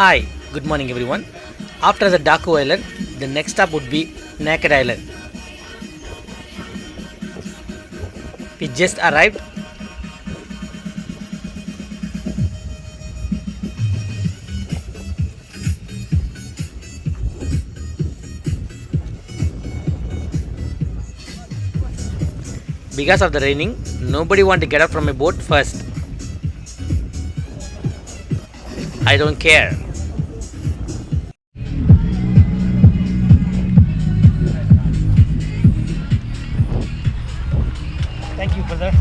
Hi, good morning everyone. After the Daku Island, the next stop would be Naked Island. We just arrived. Because of the raining, nobody want to get up from a boat first. I don't care. Thank you, brother.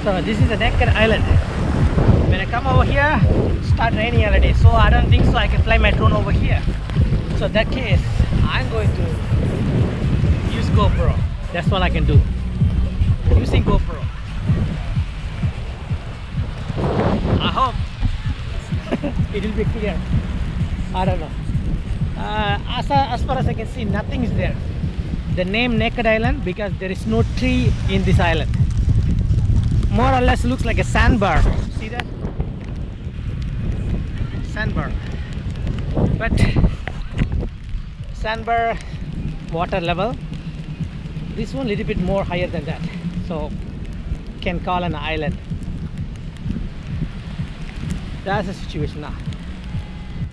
So this is the Naked Island. When I come over here, start raining already. So I don't think so I can fly my drone over here. So in that case, I'm going to use GoPro. That's all I can do. Using GoPro. I hope it will be clear. I don't know. As far as I can see, nothing is there. The name Naked Island because there is no tree in this island. More or less looks like a sandbar. See that? Sandbar. But sandbar water level. This one a little bit more higher than that. So can call an island. That's the situation now.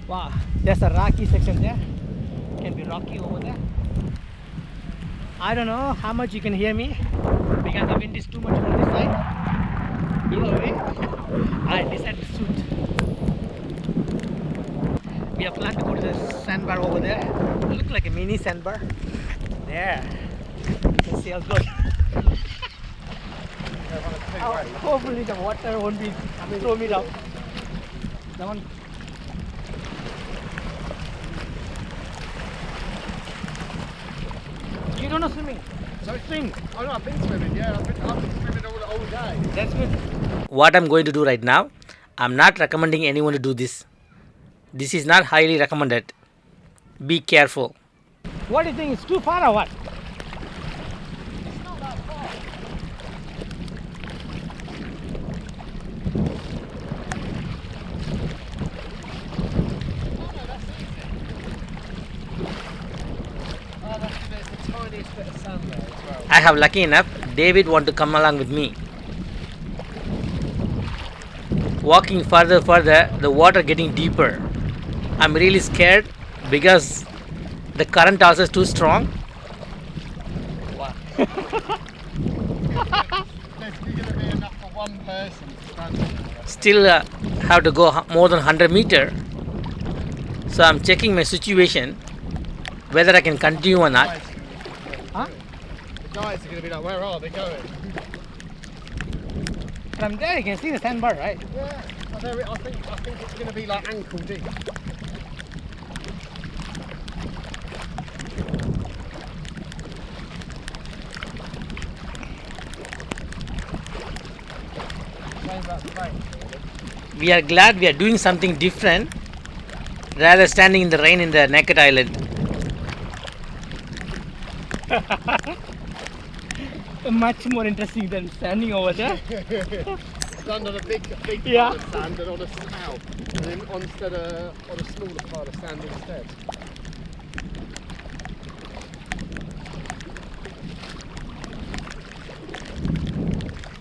Wow, there's a rocky section there. Can be rocky over there. I don't know how much you can hear me because the wind is too much on this side. Either way, I decided to shoot. We have planned to go to the sandbar over there. It looks like a mini sandbar. There. Let's see how good. Hopefully the water won't be throw me down. That one. You don't know swimming. So swim. Oh no, I've been swimming. Yeah, I've been swimming all day. That's good. What I'm going to do right now, I'm not recommending anyone to do this. This is not highly recommended. Be careful. What do you think? It's too far or what? It's not that far. Oh no, that's easy. Oh, there's the tiniest bit of sand there as well. I have lucky enough. David want to come along with me. Walking further, the water getting deeper. I'm really scared because the current also is too strong. Wow. There's going to be enough for one person to stand on. Still have to go more than 100 meter. So I'm checking my situation whether I can continue or not. Huh? The guys are going to be like, where are they going? From there you can see the sandbar, right? Yeah, I think it's going to be like ankle deep. We are glad we are doing something different rather standing in the rain in the Naked Island. Much more interesting than standing over there. Stand on a big Yeah. pile of sand and on a spout, and then on a smaller pile of sand instead.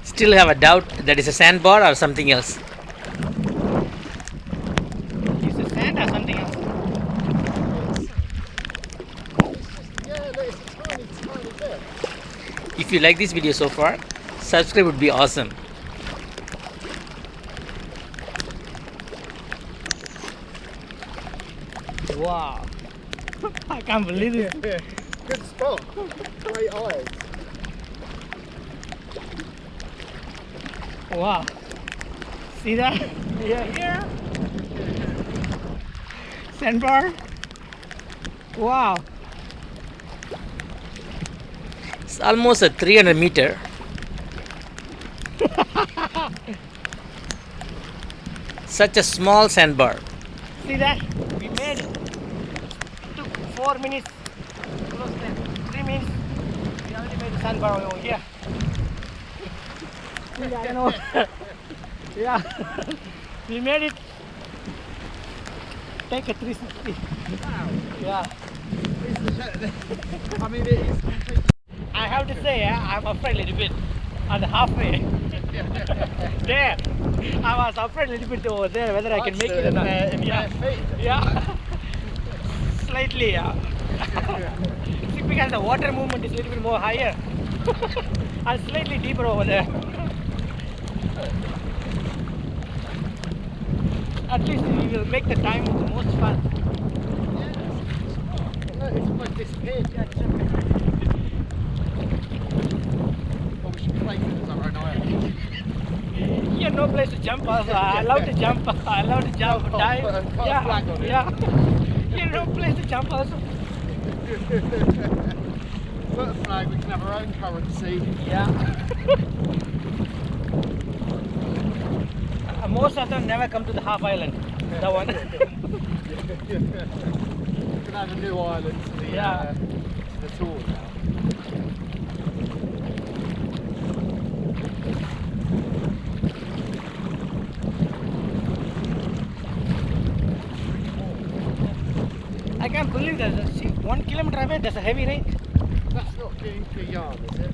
Still have a doubt that is a sandbar or something else. Is it sand or something else? Yeah, no, it's a tiny, tiny bit. If you like this video so far, subscribe would be awesome. Wow. I can't believe it. Yeah. Good spot. Great eyes. Wow. See that? Yeah, here. Sandbar. Wow. It's almost a 300 meter. Such a small sandbar. See that? We made it. It took 4 minutes. Close to 3 minutes. We already made the sandbar over here. I don't know. Yeah. We made it. Take a 360. Wow. Yeah. I mean, it is completely. I have to say, I'm afraid a little bit on the halfway. There. I was afraid a little bit over there whether I can make it or not. Yeah. Yeah. Slightly, yeah. See, because the water movement is a little bit more higher. And slightly deeper over there. At least we will make the time the most fun. Look, it's almost disappeared. Yeah, it's okay. Well, we should claim it as our own island. Here no place to jump also. I love to jump. I love to jump, dive. Put a Yeah, flag on it. yeah. Here no place to jump also. Put a flag, we can have our own currency. Yeah. Most of them never come to the half island. That one. We can add a new island to the, Yeah. to the tour now. I can't believe that. See, 1 kilometer away, there's a heavy rain. That's not yarn, is it?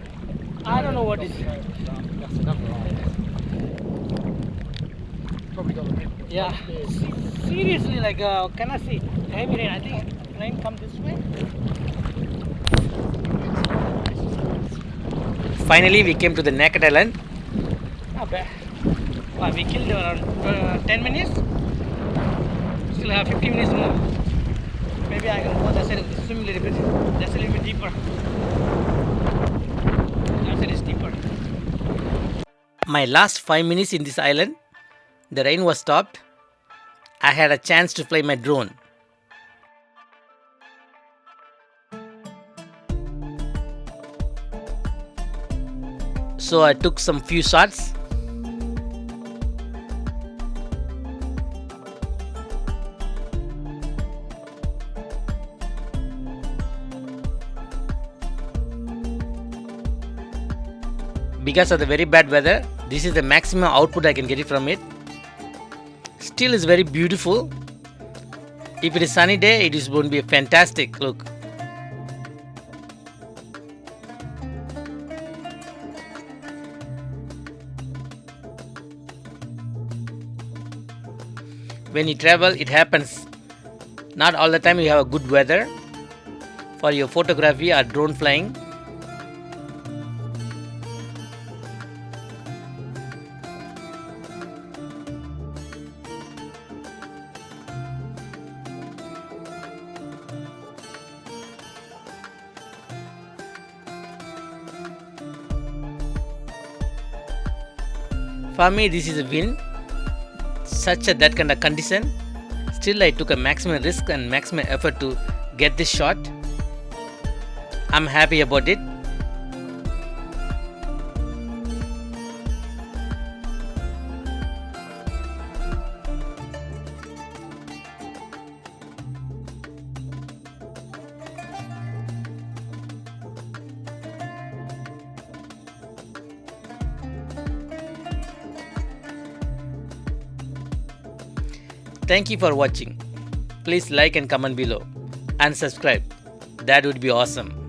I don't know what is. That's another island. Probably got the Yeah. Seriously, like, can I see heavy rain? I think rain come this way. Finally, we came to the naked island. Not bad. Wow, we killed around 10 minutes. Still have 15 minutes more. Maybe I can go that side, swim a little bit. Just a little bit deeper. That side is deeper. My last 5 minutes in this island, the rain was stopped. I had a chance to fly my drone. So I took some few shots. Because of the very bad weather, this is the maximum output I can get it from it. Still is very beautiful. If it is sunny day, it is going to be a fantastic look. When you travel, it happens. Not all the time you have a good weather for your photography or drone flying. For me, this is a win. That kind of condition. Still, I took a maximum risk and maximum effort to get this shot. I'm happy about it. Thank you for watching. Please like and comment below and subscribe. That would be awesome.